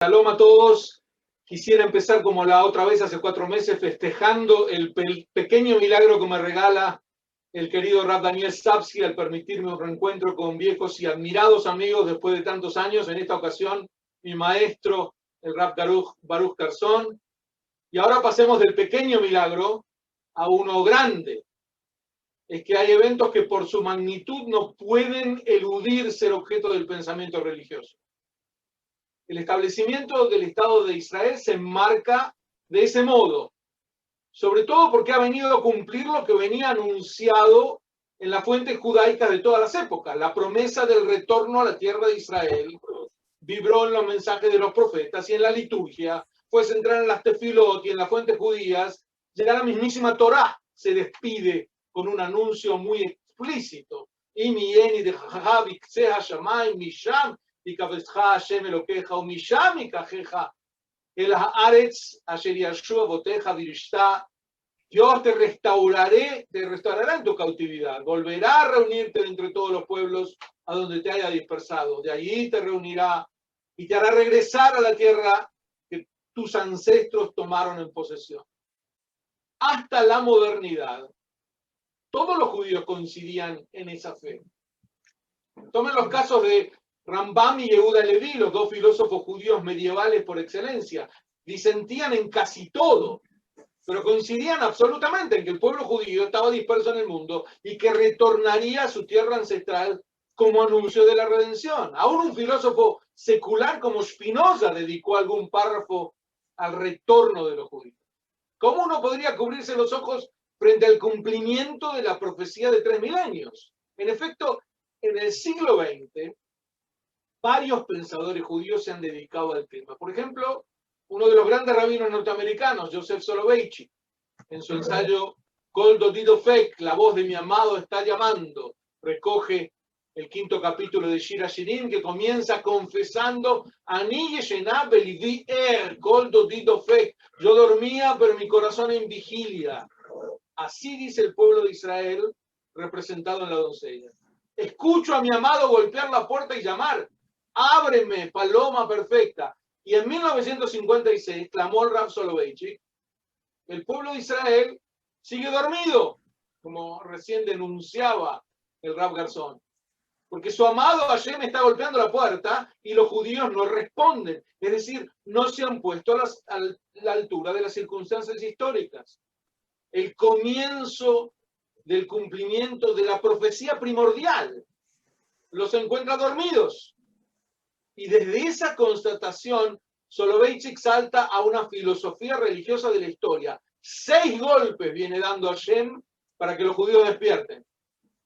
Shalom a todos. Quisiera empezar como la otra vez, hace 4 meses, festejando el pequeño milagro que me regala el querido Rav Daniel Sapsky al permitirme un reencuentro con viejos y admirados amigos después de tantos años. En esta ocasión, mi maestro, el Rav Baruch Garzón. Y ahora pasemos del pequeño milagro a uno grande. Es que hay eventos que por su magnitud no pueden eludir ser objeto del pensamiento religioso. El establecimiento del Estado de Israel se enmarca de ese modo, sobre todo porque ha venido a cumplir lo que venía anunciado en las fuentes judaicas de todas las épocas. La promesa del retorno a la tierra de Israel vibró en los mensajes de los profetas y en la liturgia, fue centrada en las tefilot y en las fuentes judías. Ya la mismísima Torá se despide con un anuncio muy explícito. Y cabezja Hashem Elokeja o Misham y Kajeja el Haaretz Asher Yashua Boteja Virishta. Dios te restaurará en tu cautividad, volverá a reunirte entre todos los pueblos a donde te haya dispersado. De allí te reunirá y te hará regresar a la tierra que tus ancestros tomaron en posesión. Hasta la modernidad, todos los judíos coincidían en esa fe. Tomen los casos de Rambam y Yehuda Leví, los dos filósofos judíos medievales por excelencia. Disentían en casi todo, pero coincidían absolutamente en que el pueblo judío estaba disperso en el mundo y que retornaría a su tierra ancestral como anuncio de la redención. Aún un filósofo secular como Spinoza dedicó algún párrafo al retorno de los judíos. ¿Cómo uno podría cubrirse los ojos frente al cumplimiento de la profecía de 3 milenios? En efecto, en el siglo XX, varios pensadores judíos se han dedicado al tema. Por ejemplo, uno de los grandes rabinos norteamericanos, Joseph Soloveitchik, en su ensayo Kol Dodi Dofek, la voz de mi amado está llamando, recoge el 5º capítulo de Shir HaShirim, que comienza confesando: Ani yeshena belivi Kol Dodi Dofek. Yo dormía, pero mi corazón en vigilia. Así dice el pueblo de Israel, representado en la doncella. Escucho a mi amado golpear la puerta y llamar: ábreme, paloma perfecta. Y en 1956 clamó el Rav Soloveitchik: el pueblo de Israel sigue dormido, como recién denunciaba el Rav Garzón, porque su amado Hashem está golpeando la puerta y los judíos no responden, es decir, no se han puesto a la altura de las circunstancias históricas. El comienzo del cumplimiento de la profecía primordial los encuentra dormidos. Y desde esa constatación, Soloveitchik salta a una filosofía religiosa de la historia. 6 golpes viene dando Hashem para que los judíos despierten.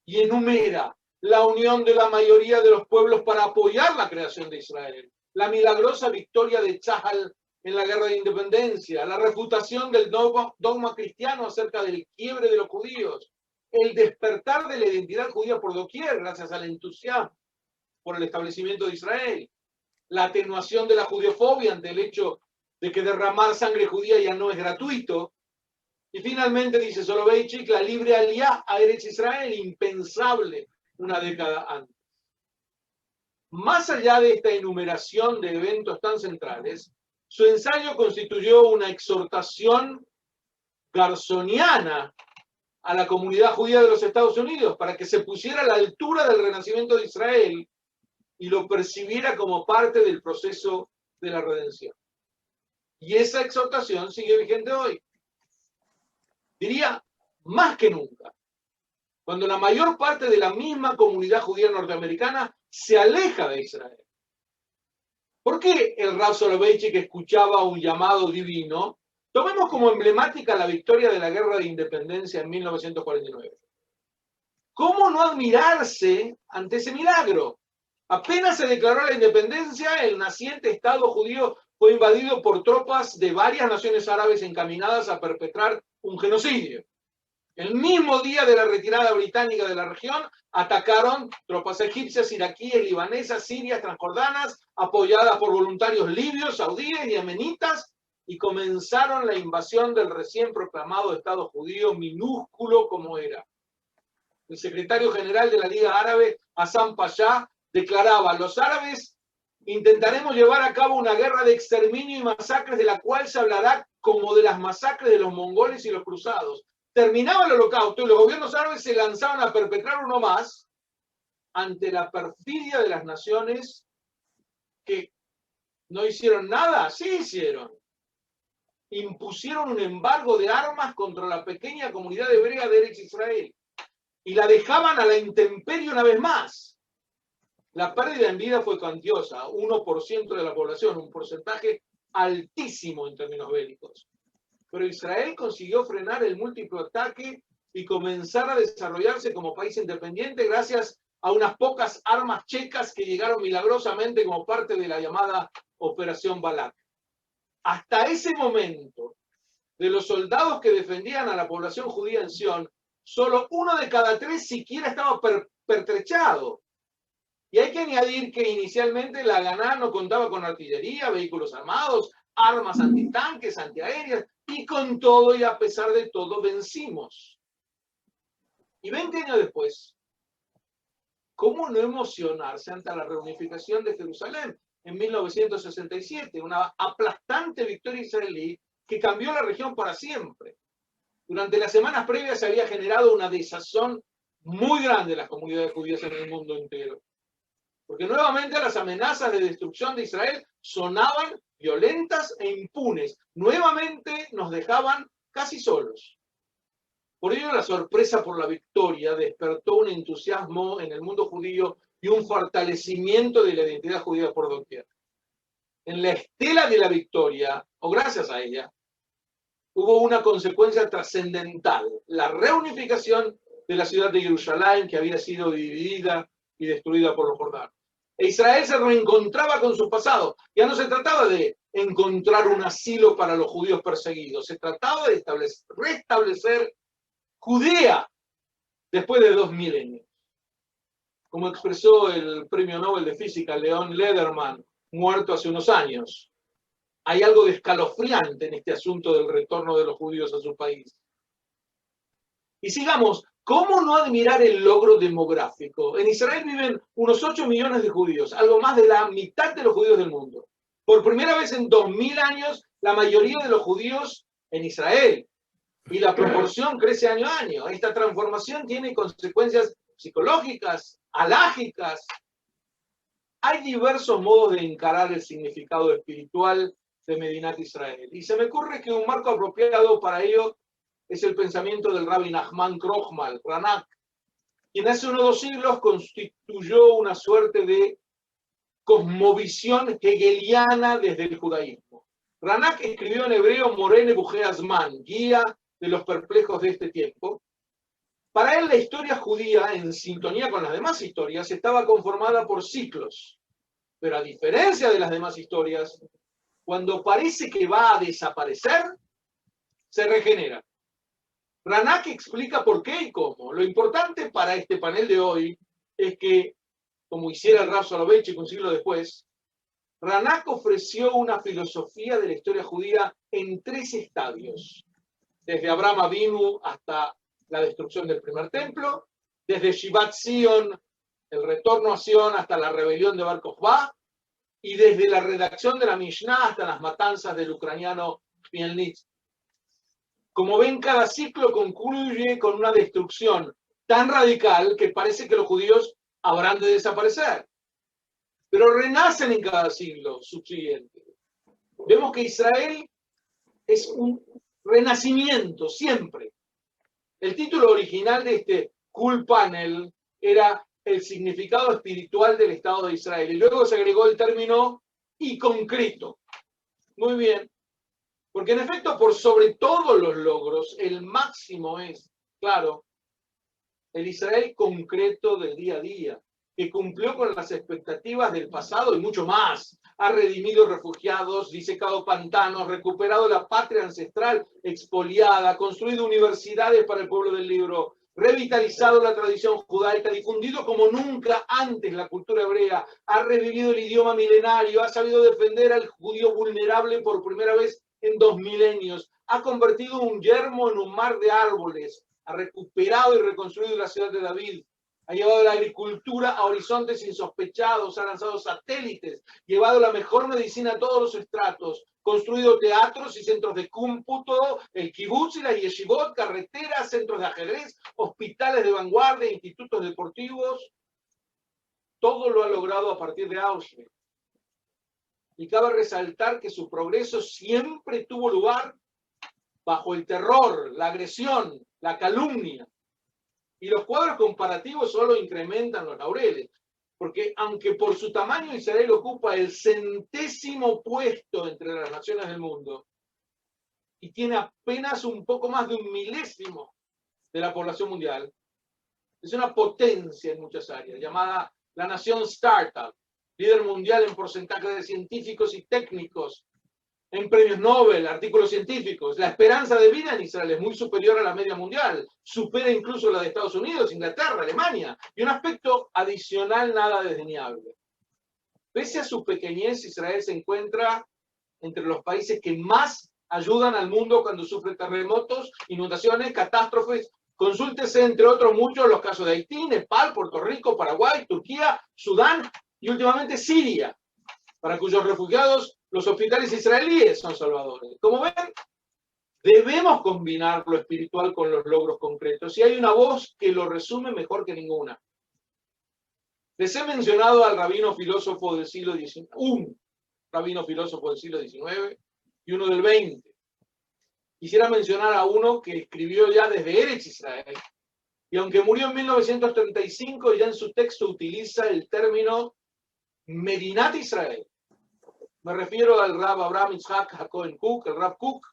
Y enumera la unión de la mayoría de los pueblos para apoyar la creación de Israel, la milagrosa victoria de Tzahal en la guerra de independencia, la refutación del dogma cristiano acerca del quiebre de los judíos, el despertar de la identidad judía por doquier gracias al entusiasmo por el establecimiento de Israel, la atenuación de la judeofobia ante el hecho de que derramar sangre judía ya no es gratuito. Y finalmente, dice Soloveitchik, la libre aliá a Eretz Israel, impensable una década antes. Más allá de esta enumeración de eventos tan centrales, su ensayo constituyó una exhortación garzoniana a la comunidad judía de los Estados Unidos para que se pusiera a la altura del renacimiento de Israel y lo percibiera como parte del proceso de la redención. Y esa exhortación sigue vigente hoy. Diría, más que nunca, cuando la mayor parte de la misma comunidad judía norteamericana se aleja de Israel. ¿Por qué el Rav Soloveitchik escuchaba un llamado divino? Tomemos como emblemática la victoria de la Guerra de Independencia en 1949. ¿Cómo no admirarse ante ese milagro? Apenas se declaró la independencia, el naciente Estado judío fue invadido por tropas de varias naciones árabes encaminadas a perpetrar un genocidio. El mismo día de la retirada británica de la región, atacaron tropas egipcias, iraquíes, libanesas, sirias, transjordanas, apoyadas por voluntarios libios, saudíes y yemenitas, y comenzaron la invasión del recién proclamado Estado judío, minúsculo como era. El secretario general de la Liga Árabe, Hassan Pasha, declaraba: los árabes Intentaremos llevar a cabo una guerra de exterminio y masacres de la cual se hablará como de las masacres de los mongoles y los cruzados. Terminaba el holocausto y los gobiernos árabes se lanzaban a perpetrar uno más ante la perfidia de las naciones que no hicieron nada. Sí hicieron. Impusieron un embargo de armas contra la pequeña comunidad hebrea de Eretz Israel y la dejaban a la intemperie una vez más. La pérdida en vida fue cuantiosa, 1% de la población, un porcentaje altísimo en términos bélicos. Pero Israel consiguió frenar el múltiplo ataque y comenzar a desarrollarse como país independiente gracias a unas pocas armas checas que llegaron milagrosamente como parte de la llamada Operación Balak. Hasta ese momento, de los soldados que defendían a la población judía en Sion, solo 1 de cada 3 siquiera estaba pertrechado. Y hay que añadir que inicialmente la Haganah no contaba con artillería, vehículos armados, armas antitanques, antiaéreas, y con todo y a pesar de todo vencimos. Y 20 años después, ¿cómo no emocionarse ante la reunificación de Jerusalén en 1967? Una aplastante victoria israelí que cambió la región para siempre. Durante las semanas previas se había generado una desazón muy grande en las comunidades judías en el mundo entero. Porque nuevamente las amenazas de destrucción de Israel sonaban violentas e impunes. Nuevamente nos dejaban casi solos. Por ello, la sorpresa por la victoria despertó un entusiasmo en el mundo judío y un fortalecimiento de la identidad judía por doquier. En la estela de la victoria, o gracias a ella, hubo una consecuencia trascendental, la reunificación de la ciudad de Jerusalén, que había sido dividida y destruida por los jordanos. E Israel se reencontraba con su pasado. Ya no se trataba de encontrar un asilo para los judíos perseguidos, se trataba de restablecer Judea después de 2 milenios. Como expresó el premio Nobel de Física Leon Lederman, muerto hace unos años, hay algo de escalofriante en este asunto del retorno de los judíos a su país. Y sigamos, ¿cómo no admirar el logro demográfico? En Israel viven unos 8 millones de judíos, algo más de la mitad de los judíos del mundo. Por primera vez en 2000 años, la mayoría de los judíos en Israel. Y la proporción crece año a año. Esta transformación tiene consecuencias psicológicas, halágicas. Hay diversos modos de encarar el significado espiritual de Medinat Israel. Y se me ocurre que un marco apropiado para ello es el pensamiento del Rabbi Nachman Krochmal, Ranak, quien hace unos 2 siglos constituyó una suerte de cosmovisión hegeliana desde el judaísmo. Ranak escribió en hebreo Moreh Nebuchei Hazman, guía de los perplejos de este tiempo. Para él la historia judía, en sintonía con las demás historias, estaba conformada por ciclos. Pero a diferencia de las demás historias, cuando parece que va a desaparecer, se regenera. Ranak explica por qué y cómo. Lo importante para este panel de hoy es que, como hiciera el Rav Soloveitchik un siglo después, Ranak ofreció una filosofía de la historia judía en 3 estadios. Desde Abraham Avinu hasta la destrucción del primer templo, desde Shivat Zion, el retorno a Sion, hasta la rebelión de Bar Kokhba, y desde la redacción de la Mishnah hasta las matanzas del ucraniano Khmelnytskyi. Como ven, cada ciclo concluye con una destrucción tan radical que parece que los judíos habrán de desaparecer. Pero renacen en cada siglo subsiguiente. Vemos que Israel es un renacimiento, siempre. El título original de este Cool Panel era el significado espiritual del Estado de Israel. Y luego se agregó el término y concreto. Muy bien. Porque en efecto, por sobre todos los logros, el máximo es, claro, el Israel concreto del día a día, que cumplió con las expectativas del pasado y mucho más. Ha redimido refugiados, disecado pantanos, recuperado la patria ancestral expoliada, construido universidades para el pueblo del libro, revitalizado la tradición judaica, difundido como nunca antes la cultura hebrea, ha revivido el idioma milenario, ha sabido defender al judío vulnerable por primera vez en 2 milenios, ha convertido un yermo en un mar de árboles, ha recuperado y reconstruido la ciudad de David, ha llevado la agricultura a horizontes insospechados, ha lanzado satélites, llevado la mejor medicina a todos los estratos, construido teatros y centros de cómputo, el kibutz y la yeshivot, carreteras, centros de ajedrez, hospitales de vanguardia, institutos deportivos. Todo lo ha logrado a partir de Auschwitz. Y cabe resaltar que su progreso siempre tuvo lugar bajo el terror, la agresión, la calumnia. Y los cuadros comparativos solo incrementan los laureles, porque aunque por su tamaño Israel ocupa el 100º puesto entre las naciones del mundo y tiene apenas un poco más de 1/1000º de la población mundial, es una potencia en muchas áreas, llamada la nación startup, líder mundial en porcentaje de científicos y técnicos, en premios Nobel, artículos científicos. La esperanza de vida en Israel es muy superior a la media mundial, supera incluso la de Estados Unidos, Inglaterra, Alemania, y un aspecto adicional nada desdeñable. Pese a su pequeñez, Israel se encuentra entre los países que más ayudan al mundo cuando sufre terremotos, inundaciones, catástrofes. Consúltese, entre otros muchos, los casos de Haití, Nepal, Puerto Rico, Paraguay, Turquía, Sudán y últimamente Siria, para cuyos refugiados los hospitales israelíes son salvadores. Como ven, debemos combinar lo espiritual con los logros concretos, y hay una voz que lo resume mejor que ninguna. Les he mencionado al rabino filósofo del siglo XIX, un rabino filósofo del siglo XIX y uno del XX. Quisiera mencionar a uno que escribió ya desde Eretz Israel, y aunque murió en 1935, ya en su texto utiliza el término Medinat Israel. Me refiero al Rab Abraham Yitzhak HaKohen Kook, el Rab Kook,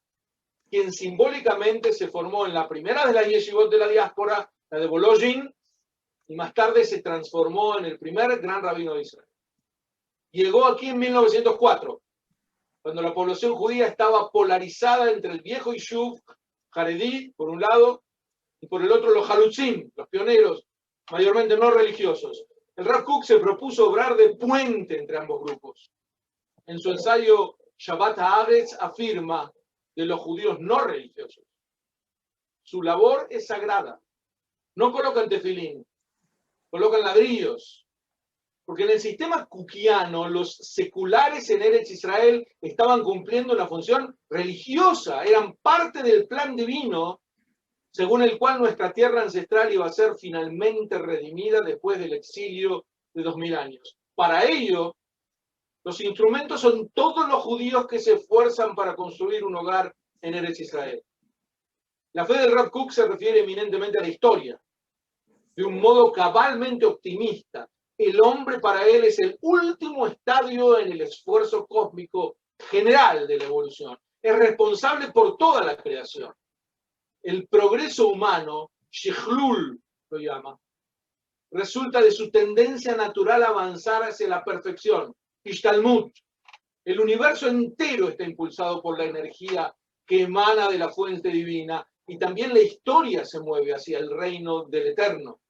quien simbólicamente se formó en la primera de las yeshivot de la diáspora, la de Bolojin, y más tarde se transformó en el primer gran rabino de Israel. Llegó aquí en 1904, cuando la población judía estaba polarizada entre el viejo Yishuv Haredí, por un lado, y por el otro los Halutzim, los pioneros, mayormente no religiosos. El Rab Kook se propuso obrar de puente entre ambos grupos. En su ensayo Shabbat Haaretz afirma de los judíos no religiosos: su labor es sagrada. No colocan tefilín, colocan ladrillos. Porque en el sistema kukiano, los seculares en Eretz Israel estaban cumpliendo una función religiosa, eran parte del plan divino, según el cual nuestra tierra ancestral iba a ser finalmente redimida después del exilio de 2000 años. Para ello, los instrumentos son todos los judíos que se esfuerzan para construir un hogar en Eretz Israel. La fe del Rab Kook se refiere eminentemente a la historia, de un modo cabalmente optimista. El hombre para él es el último estadio en el esfuerzo cósmico general de la evolución. Es responsable por toda la creación. El progreso humano, Shechlul lo llama, resulta de su tendencia natural a avanzar hacia la perfección. Ishtalmut. El universo entero está impulsado por la energía que emana de la fuente divina, y también la historia se mueve hacia el reino del eterno,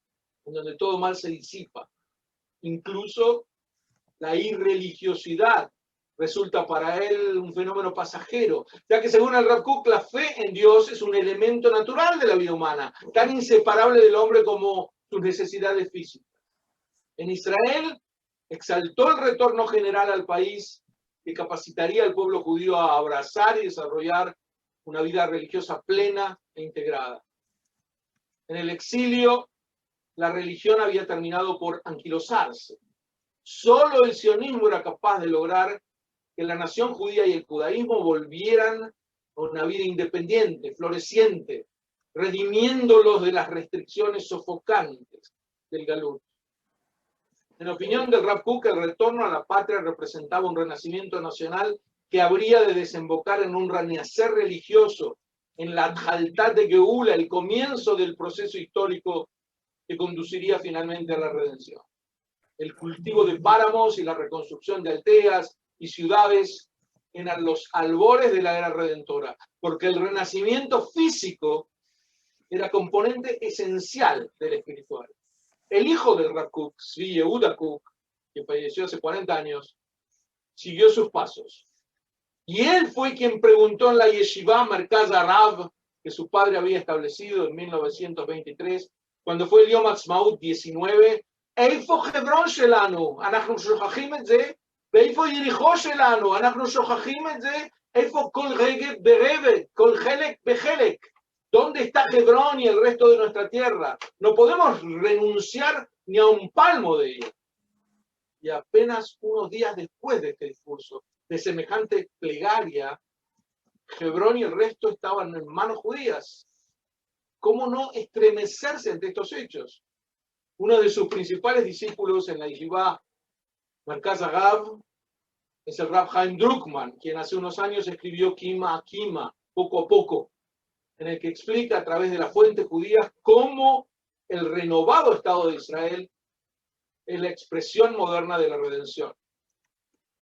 en donde todo mal se disipa. Incluso la irreligiosidad resulta para él un fenómeno pasajero, ya que según el Rab Kook, la fe en Dios es un elemento natural de la vida humana, tan inseparable del hombre como sus necesidades físicas. En Israel exaltó el retorno general al país, que capacitaría al pueblo judío a abrazar y desarrollar una vida religiosa plena e integrada. En el exilio, la religión había terminado por anquilosarse. Solo el sionismo era capaz de lograr que la nación judía y el judaísmo volvieran a una vida independiente, floreciente, redimiéndolos de las restricciones sofocantes del Galut. En opinión del Rab Kook, el retorno a la patria representaba un renacimiento nacional que habría de desembocar en un renacer religioso, en la Adjaltat de Geula, el comienzo del proceso histórico que conduciría finalmente a la redención. El cultivo de páramos y la reconstrucción de aldeas y ciudades eran los albores de la era redentora, porque el renacimiento físico era componente esencial del espiritual. El hijo del Rab Kook, Tzvi Yehuda Kook, que falleció hace 40 años, siguió sus pasos. Y él fue quien preguntó en la Yeshiva Merkaz Arav, que su padre había establecido en 1923, cuando fue el Yom Ha'atzmaut 19, איפה חברון שלנו? אנחנו שוכחים את זה, ואיפה יריחו שלנו? אנחנו שוכחים את זה, איפה כל רגב ברבד, כל חלק בחלק? ¿Dónde está Hebrón y el resto de nuestra tierra? No podemos renunciar ni a un palmo de ella. Y apenas unos días después de este discurso, de semejante plegaria, Hebrón y el resto estaban en manos judías. ¿Cómo no estremecerse ante estos hechos? Uno de sus principales discípulos en la yeshivá Merkaz Agav es el Rab Chaim Druckmann, quien hace unos años escribió Kima a Kima, poco a poco, en el que explica a través de las fuentes judías cómo el renovado Estado de Israel es la expresión moderna de la redención.